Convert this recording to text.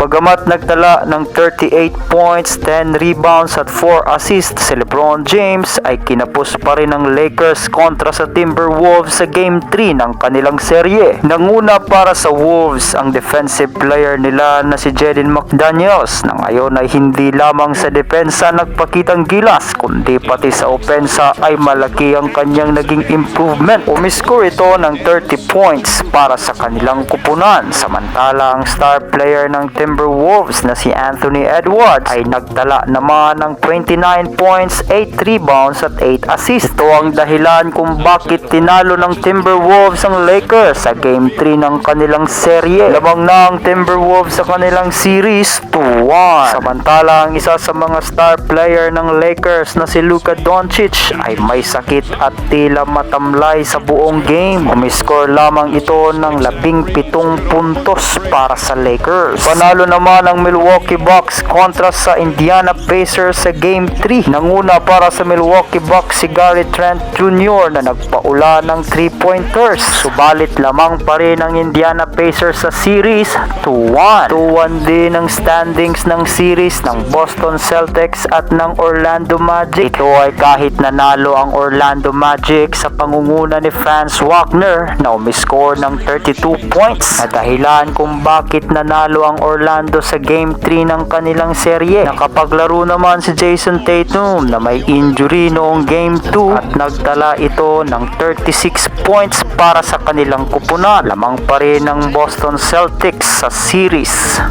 Bagamat nagtala ng 38 points, 10 rebounds at 4 assists si LeBron James, ay kinapos pa rin ng Lakers kontra sa Timberwolves sa Game 3 ng kanilang serye. Nanguna para sa Wolves ang defensive player nila na si Jaden McDaniels, na ngayon ay hindi lamang sa depensa nagpakitang gilas kundi pati sa opensa ay malaki ang kanyang naging improvement. Umiscore ito ng 30 points para sa kanilang kupunan. Samantala ang star player ng Timberwolves na si Anthony Edwards ay nagtala naman ng 29 points, 8 rebounds at 8 assists. Ito ang dahilan kung bakit tinalo ng Timberwolves ang Lakers sa Game 3 ng kanilang serye. Lamang na ang Timberwolves sa kanilang series 2-1. Samantala ang isa sa mga star player ng Lakers na si Luka Doncic ay may sakit at tila matamlay sa buong game. Umiscore lamang ito ng 17 puntos para sa Lakers. Panalo naman ang Milwaukee Bucks kontra sa Indiana Pacers sa Game 3. Nanguna para sa Milwaukee Bucks si Gary Trent Jr. na nagpaula ng 3-pointers. Subalit lamang pa rin ang Indiana Pacers sa series 2-1. 2-1 din ang standings ng series ng Boston Celtics at ng Orlando Magic. Ito ay kahit nanalo ang Orlando Magic sa pangunguna ni Franz Wagner na umiscore ng 32 points, na dahilan kung bakit nanalo ang Orlando sa Game 3 ng kanilang serye. Nakapaglaro naman si Jason Tatum na may injury noong Game 2 at nagtala ito ng 36 points para sa kanilang kupunan. Lamang pa rin ng Boston Celtics sa series.